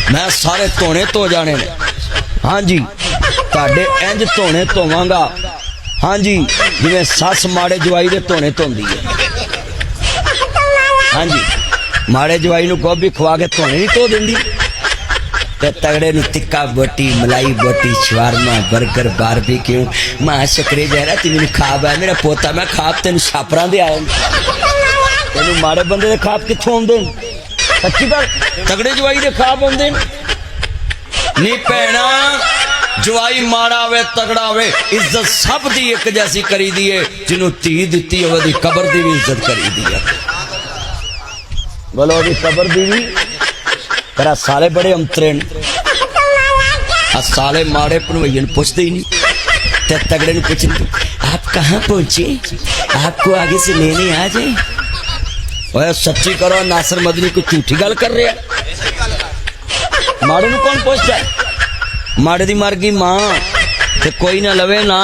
मैं सारे धोने धो जाने ने। हाँ जी, तुहाडे इंज धोने धोवांगा, हाँ जी, जिवें सस माड़े जवाई दे धोने धोंदी है। हाँ जी, माड़े जवाई नूं गोभी खवा के धोने नहीं धो देंदी, ते तगड़े नूं टिक्का बोटी, मलाई बोटी, शवारमा, बर्गर, बारबेक्यू, मां शकरे जहरा ती मैनूं खाब है मेरा पोता, मैं खाब तेन छापरां दे आया तेन माड़े बंदे दे खाब कित्थों आउंदे? सच्ची गल, तगड़े जवाई दे खाब आउंदे नी भैणा। जवाई माड़ा आवे तगड़ा आवे, इज्जत सब दी एक जैसी करी दी है। जिन्हों धी दिती है वही कबर दी भी इज्जत करी दी है। बोलो ओदी कबर दी भी। तेरा साले बड़े अंतरे ने, साले माड़े भनवैया नूं पुछदे ही नहीं, ते तगड़े नूं पुछन आप कहाँ पहुंचे, आपको आगे से लेने आ जाए। ओए सच्ची करो, नासिर मदनी कोई झूठी गल कर रहा है? माड़े नूं कौन पुछदा? माड़े दी मर गई मां ते कोई ना लवे ना।